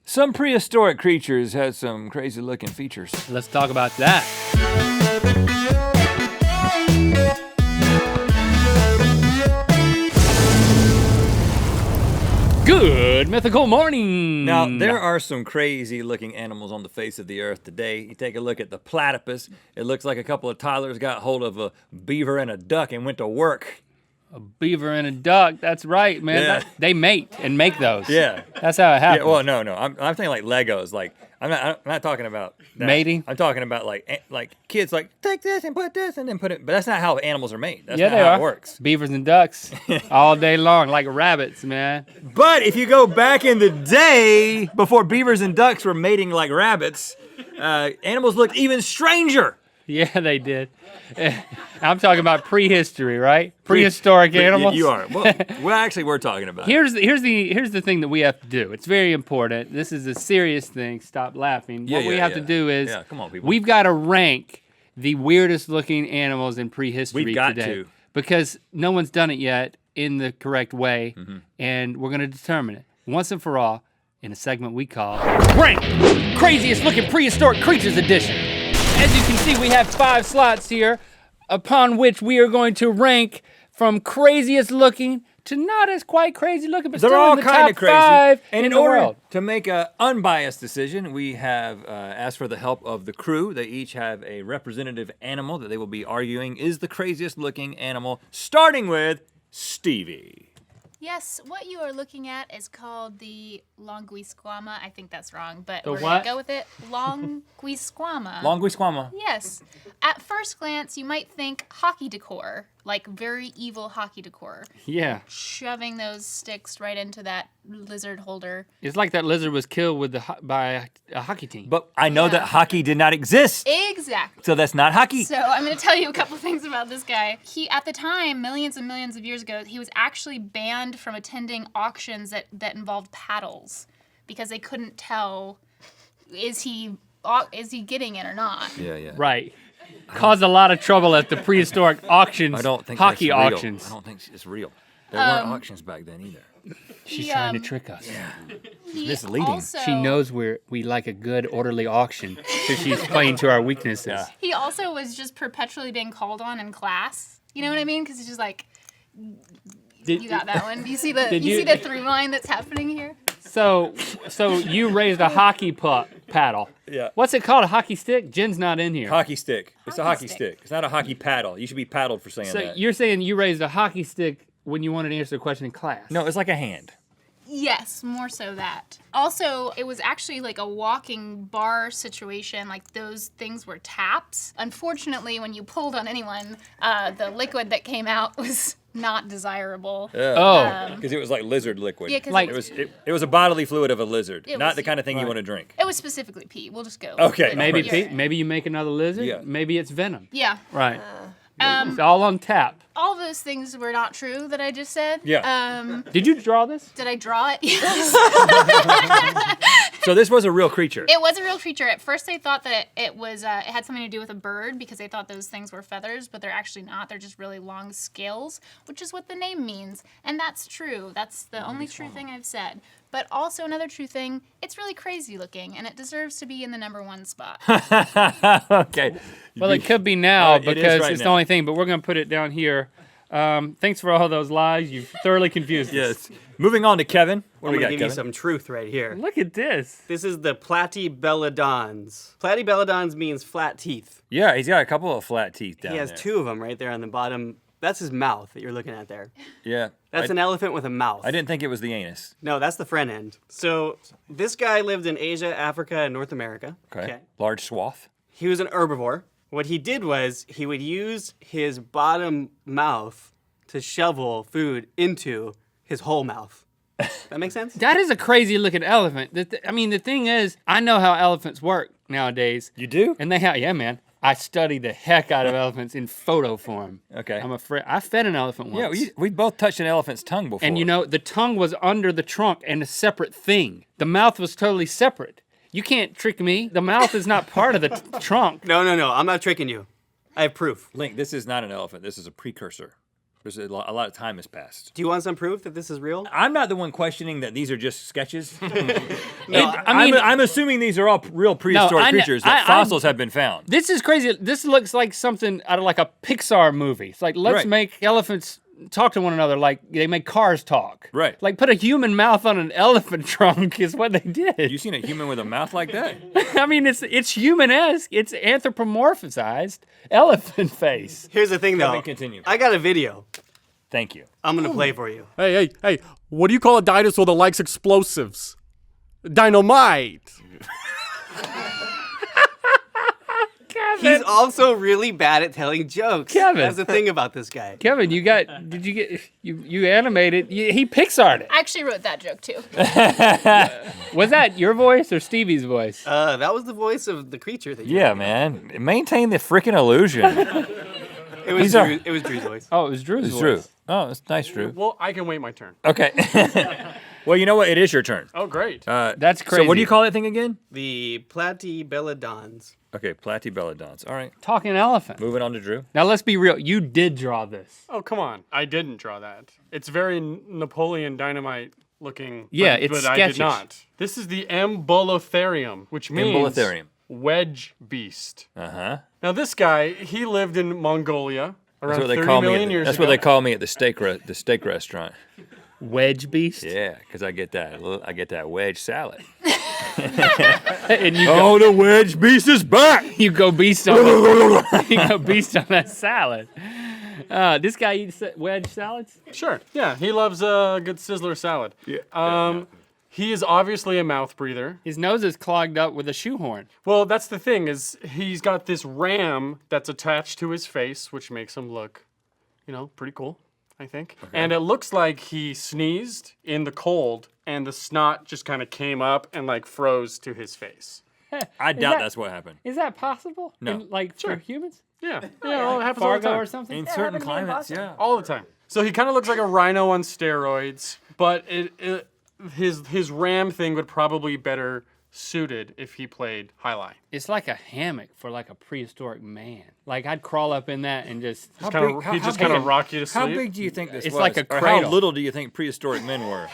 Some prehistoric creatures had some crazy looking features. Let's talk about that. Good mythical morning. Now, there are some crazy looking animals on the face of the earth today. You take a look at the platypus. It looks like a couple of toddlers got hold of a beaver and a duck and went to work. A beaver and a duck, that's right, man. Yeah. They mate and make those. Yeah. That's how it happens. Yeah, well, no. I'm thinking like Legos. Like, I'm not talking about that. Mating? I'm talking about like kids like, take this and put this and then put it. But that's not how animals are made. That's Yeah, not they how are. it works. Beavers and ducks all day long, like rabbits, man. But if you go back in the day, before beavers and ducks were mating like rabbits, animals looked even stranger. Yeah, they did. I'm talking about prehistory, right? Prehistoric animals. You are. Well, actually, we're talking about. Here's the thing that we have to do. It's very important. This is a serious thing. Stop laughing. What we have to do is, come on, people. we've got to rank the weirdest looking animals in prehistory We've got today. to. Because no one's done it yet in the correct way, and we're going to determine it once and for all in a segment we call Rank Craziest Looking Prehistoric Creatures Edition. As you can see, we have 5 slots here upon which we are going to rank from craziest looking to not as quite crazy looking, but They're still all in the kind top of crazy. 5 And in in the order world. to make an unbiased decision, we have asked for the help of the crew. They each have a representative animal that they will be arguing is the craziest looking animal, starting with Stevie. Yes, what you are looking at is called the Longuisquama. I think that's wrong, but The we're what? gonna go with it. Longuisquama. Longuisquama. Yes. At first glance, you might think hockey decor, like very evil hockey decor. Yeah. Shoving those sticks right into that lizard holder. It's like that lizard was killed by a hockey team. But I know that hockey did not exist, Exactly. so that's not hockey. So I'm going to tell you a couple things about this guy. He, at the time, millions and millions of years ago, he was actually banned from attending auctions that involved paddles because they couldn't tell is he getting it or not. Yeah. Right. Caused a lot of trouble at the prehistoric auctions, I don't think hockey that's real. auctions. I don't think it's real. There weren't auctions back then either. She's trying to trick us. He Misleading. also- She knows we like a good, orderly auction, so she's playing to our weaknesses. Yeah. He also was just perpetually being called on in class. You know what I mean? Because it's just like, you got that one. You see the see the through line that's happening here? So you raised a hockey paddle. Yeah. What's it called? A hockey stick? Jen's not in here. Hockey stick. It's a Hockey hockey stick. stick. It's not a hockey paddle. You should be paddled for saying So that. you're saying you raised a hockey stick when you wanted to answer a question in class? No, it's like a hand. Yes, more so that. Also, it was actually like a walking bar situation. Like those things were taps. Unfortunately, when you pulled on anyone, the liquid that came out was not desirable. Oh. Because it was like lizard liquid. Yeah, 'cause Like- It was a bodily fluid of a lizard, It not was- the kind of thing you Right. want to drink. It was specifically pee. We'll just go. Okay. Maybe Alright. Pete, maybe you make another lizard. Yeah. Maybe it's venom. Yeah. Right. It's all on tap. All those things were not true that I just said. Yeah. Did you draw this? Did I draw it? Yes. So this was a real creature. It was a real creature. At first, they thought that it was it had something to do with a bird because they thought those things were feathers, but they're actually not. They're just really long scales, which is what the name means, and that's true. That's the only true thing I've said. But also another true thing, it's really crazy looking, and it deserves to be in the #1 spot. Okay. Well, it could be now it is because right it's the now. only thing, but we're going to put it down here. Thanks for all those lies. You've thoroughly confused us. Yes. Moving on to Kevin. What I'm do we gonna got, give Kevin? you some truth right here. Look at this. This is the Platybelodons. Platybelodons means flat teeth. Yeah, he's got a couple of flat teeth down He has there. 2 of them right there on the bottom. That's his mouth that you're looking at there. Yeah. That's an elephant with a mouth. I didn't think it was the anus. No, that's the front end. So this guy lived in Asia, Africa, and North America. Okay. Large swath. He was an herbivore. What he did was he would use his bottom mouth to shovel food into his whole mouth. That make sense? That is a crazy looking elephant. I mean, the thing is, I know how elephants work nowadays. You do? And yeah, man. I study the heck out of elephants in photo form. Okay. I'm afraid. I fed an elephant Yeah, once. we both touched an elephant's tongue before. And you know, the tongue was under the trunk and a separate thing. The mouth was totally separate. You can't trick me. The mouth is not part of the trunk. No. I'm not tricking you. I have proof. Link, this is not an elephant. This is a precursor. There's a lot of time has passed. Do you want some proof that this is real? I'm not the one questioning that these are just sketches. I'm assuming these are all real prehistoric creatures that fossils have been found. This is crazy. This looks like something out of like a Pixar movie. It's like, let's Right. make elephants talk to one another like they make cars talk. Right. Like put a human mouth on an elephant trunk is what they did. You seen a human with a mouth like that? I mean, it's human-esque. It's anthropomorphized elephant face. Here's the thing, though. me continue. I got a video. Thank you. I'm gonna play for you. Hey, what do you call a dinosaur that likes explosives? Dynamite. He's also really bad at telling jokes. Kevin. That's the thing about this guy. Kevin, you animated, he Pixar'd it. I actually wrote that joke too. Was that your voice or Stevie's voice? That was the voice of the creature that you Yeah, man. Maintain the freaking illusion. It was These are- Drew, it was Drew's voice. Oh, it was Drew's It's voice. Drew. Oh, it's nice, Drew. Well, I can wait my turn. Okay. Well, you know what? It is your turn. Oh, great. That's crazy. So what do you call that thing again? The Platybelodons. Okay, Platybelodons. All right. Talking elephant. Moving on to Drew. Now let's be real. You did draw this. Oh, come on. I didn't draw that. It's very Napoleon Dynamite looking. Yeah, but, it's but I sketchy. did not. This is the Ambolotherium, which means Ambolotherium. wedge beast. Uh-huh. Now, this guy, he lived in Mongolia around That's what they 30 call me. million years That's ago. what they call me at the steak restaurant. Wedge beast. Yeah, because I get that wedge salad. And you Oh, the wedge beast is back. you go beast on you go beast on that salad. This guy eats wedge salads. Sure. Yeah, he loves a good sizzler salad. Yeah. He is obviously a mouth breather. His nose is clogged up with a shoehorn. Well, that's the thing is he's got this ram that's attached to his face, which makes him look, pretty cool, I think. Okay. And it looks like he sneezed in the cold and the snot just kind of came up and like froze to his face. I doubt that- that's what happened. Is that possible? No. For humans? Yeah. Well, it happens all the Fargo time. or something? In certain climates, yeah. All the time. So he kind of looks like a rhino on steroids, but his ram thing would probably be better suited if he played highlight. It's like a hammock for like a prehistoric man. Like I'd crawl up in that and just. He just kind of rock you to sleep. How big do you think this It's was? like a Or how cradle. little do you think prehistoric men were?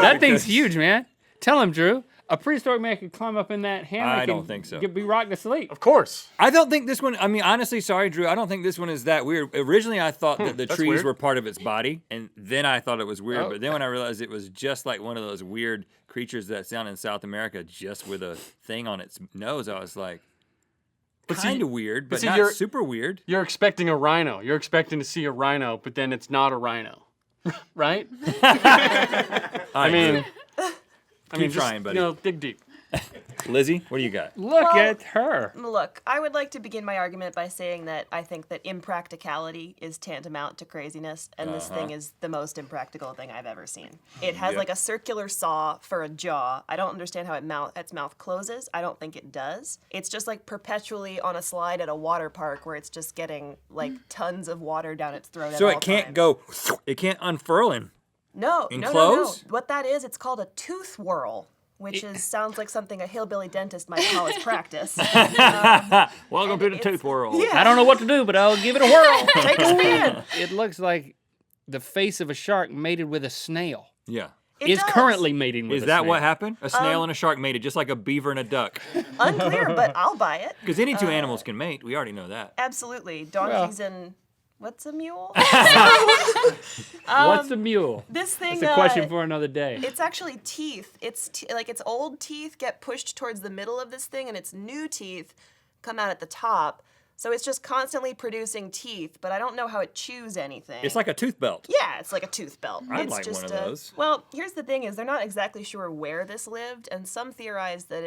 That thing's huge, man. Tell him, Drew. A prehistoric man could climb up in that hammock. I don't and think so. Be rocked to sleep. Of course. I don't think this one, I mean, honestly, sorry, Drew, I don't think this one is that weird. Originally, I thought that the that's trees weird. were part of its body, and then I thought it was weird. Oh. But then when I realized it was just like one of those weird creatures that's down in South America, just with a thing on its nose, I was like, kind of weird, but see, not you're- super weird. You're expecting a rhino. You're expecting to see a rhino, but then it's not a rhino. Right? I mean, Keep trying, buddy. Dig deep. Lizzie, what do you got? Look Well, at her. Look, I would like to begin my argument by saying that I think that impracticality is tantamount to craziness, and this thing is the most impractical thing I've ever seen. It has like a circular saw for a jaw. I don't understand how its mouth closes. I don't think it does. It's just like perpetually on a slide at a water park where it's just getting like tons of water down its throat. So at all it can't times. go, it can't unfurl him. No. enclose? What that is, it's called a tooth whirl, which sounds like something a hillbilly dentist might call his practice. Welcome to the tooth world. Yeah. I don't know what to do, but I'll give it a whirl. Take a spin. It looks like the face of a shark mated with a snail. Yeah. It It's does. currently mating with Is a that snail. what happened? A snail and a shark mated, just like a beaver and a duck. Unclear, but I'll buy it. Because any two animals can mate. We already know that. Absolutely. Donkeys and what's a mule? What's a mule? This thing. It's a question for another day. It's actually teeth. It's like its old teeth get pushed towards the middle of this thing, and its new teeth come out at the top. So it's just constantly producing teeth, but I don't know how it chews anything. It's like a tooth belt. Yeah, it's like a tooth belt. I'd It's like just one of those. Well, here's the thing: is they're not exactly sure where this lived, and some theorize that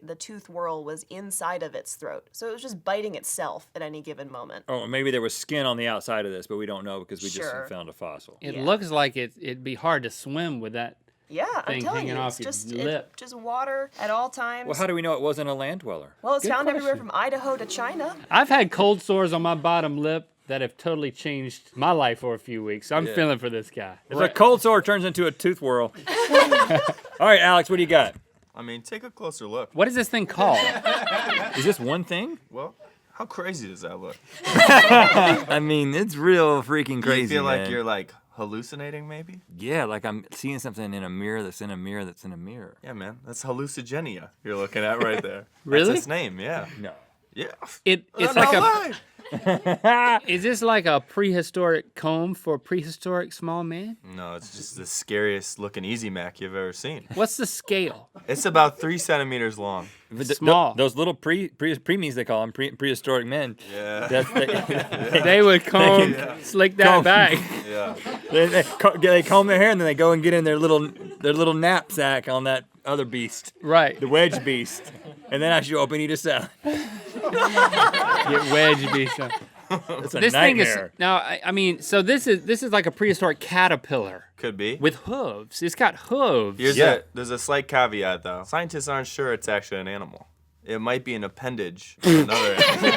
the tooth whirl was inside of its throat, so it was just biting itself at any given moment. Oh, maybe there was skin on the outside of this, but we don't know because we Sure. just found a fossil. It Yeah. looks like it'd be hard to swim with that. Yeah, I'm Thing telling hanging you, off it's your lip. just water at all times. Well, how do we know it wasn't a land dweller? Well, it's Good found everywhere question. from Idaho to China. I've had cold sores on my bottom lip that have totally changed my life for a few weeks. I'm feeling for this guy. If a cold sore turns into a tooth whirl. All right, Alex, what do you got? I mean, take a closer look. What is this thing called? Is this one thing? Well, How crazy does that look? I mean, it's real freaking crazy. You feel like man. you're like hallucinating, maybe? Yeah, like I'm seeing something in a mirror that's in a mirror that's in a mirror. Yeah, man. That's Hallucigenia you're looking at right there. Really? That's its name, yeah. No. Yeah. It's No like a. lie. Is this like a prehistoric comb for prehistoric small man? No, it's just the scariest looking Easy Mac you've ever seen. What's the scale? It's about 3 centimeters long. Small. Those little preemies, they call them, prehistoric men. Yeah. They would comb, slick that Comb. back. Yeah. They comb their hair and then they go and get in their little knapsack on that other beast, Right. the wedge beast, and then as you open, eat a salad. Get wedge beast. It's a This thing is nightmare. now. I mean, so this is like a prehistoric caterpillar Could be. with hooves. It's got hooves. There's a slight caveat though. Scientists aren't sure it's actually an animal. It might be an appendage of another animal.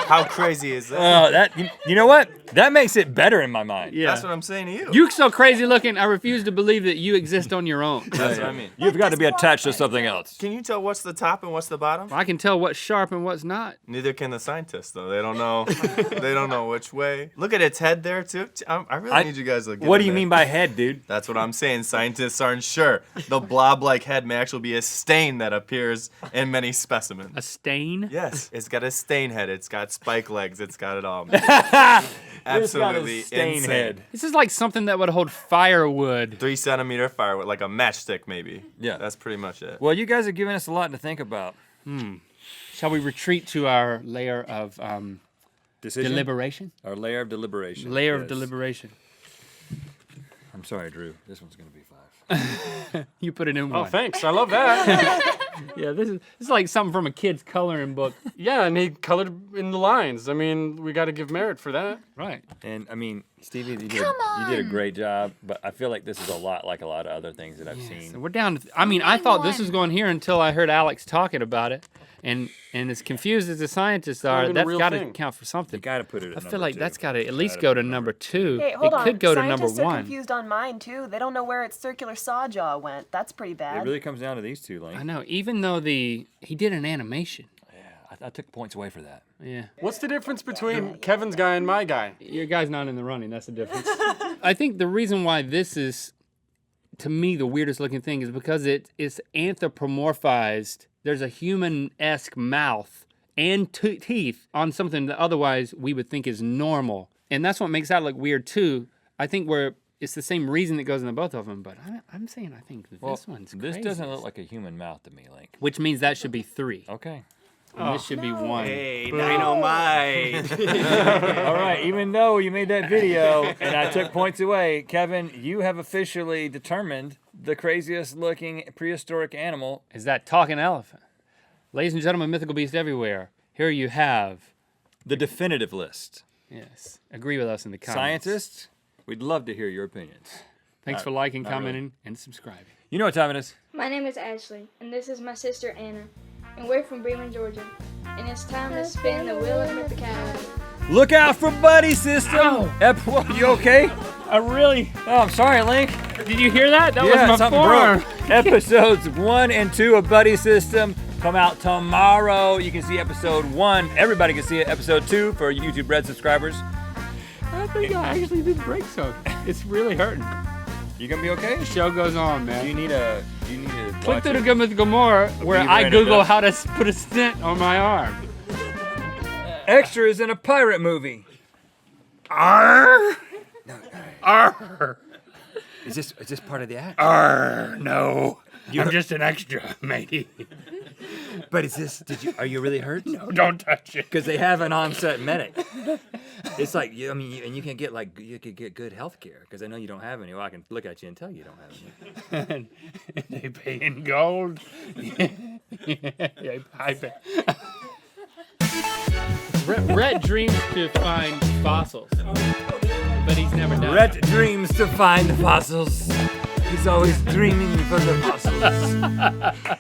How crazy is that? Oh, that you know what? That makes it better in my mind. Yeah. That's what I'm saying to you. You so crazy looking. I refuse to believe that you exist on your own. That's what I mean. You've got to be attached to something else. Can you tell what's the top and what's the bottom? I can tell what's sharp and what's not. Neither can the scientists though. They don't know. They don't know which way. Look at its head there too. I really need you guys to get What do in you there. mean by head, dude? That's what I'm saying. Scientists aren't sure. The blob-like head may actually be a stain that appears in many specimens. A stain? Yes, it's got a stain head. It's got spike legs. It's got it all. Absolutely stain insane. head. This is like something that would hold firewood. 3 centimeter firewood, like a matchstick maybe. Yeah. That's pretty much it. Well, you guys are giving us a lot to think about. Shall we retreat to our layer of Decision? deliberation? Our layer of deliberation. Layer of Yes. deliberation. I'm sorry, Drew. This one's going to be 5. You put it in Oh, one. thanks. I love that. Yeah, this is like something from a kid's coloring book. Yeah, and he colored in the lines. I mean, we got to give merit for that. Right. And I mean, Stevie, you did a great job, but I feel like this is a lot like a lot of other things that I've So seen. we're down to. I mean, I thought this was going here until I heard Alex talking about it, and as confused as the scientists not are, even a that's real got to thing. count for You something. got to put it at I number feel like 2. that's got to at least Gotta go be to number 2. Hey, hold it on. could go to number Scientists are 1. confused on mine too. They don't know where its circular saw jaw went. That's pretty It bad. really comes down to these two, Link. I know. Even though he did an animation. I took points away for that. Yeah. What's the difference between Kevin's guy and my guy? Your guy's not in the running. That's the difference. I think the reason why this is, to me, the weirdest looking thing is because it's anthropomorphized. There's a human-esque mouth and teeth on something that otherwise we would think is normal. And that's what makes that look weird, too. I think it's the same reason that goes into both of them, but I'm saying I think this one's This crazy. doesn't look like a human mouth to me, Link. Which means that should be 3. Okay. And this should be 1. Hey, dynamite. All right, even though you made that video and I took points away, Kevin, you have officially determined the craziest looking prehistoric animal. Is that talking elephant? Ladies and gentlemen, mythical beast everywhere. Here you have, The definitive list. yes, agree with us in the comments. Scientists, we'd love to hear your opinions. Thanks for liking, not really. commenting, and subscribing. You know what time it is? My name is Ashley, and this is my sister Anna, and we're from Bremen, Georgia. And it's time to spin the wheel of mythicality. Look out for Buddy System. You okay? I really. Oh, I'm sorry, Link. Did you hear that? That Yeah, was my something forearm. broke. Episodes 1 and 2 of Buddy System come out tomorrow. You can see episode 1. Everybody can see it. Episode 2 for YouTube Red subscribers. I think I actually did break something. It's really hurting. You gonna be okay? The show goes on, man. Do you need to Click watch through the it? Good Mythical More, where beaver I and a Google duck. how to put a stent on my arm. Extras in a pirate movie. Arr! Arr! Is this part of the act? Arr! No. I'm just an extra, matey. But are you really hurt? No, don't touch it. Because they have an on-set medic. It's like, and you can get you could get good health care. Because I know you don't have any. Well, I can look at you and tell you don't have any. And they pay in gold. Yeah, I bet. Rhett dreams to find fossils, but he's never done Rhett it. dreams to find the fossils. He's always dreaming for the fossils.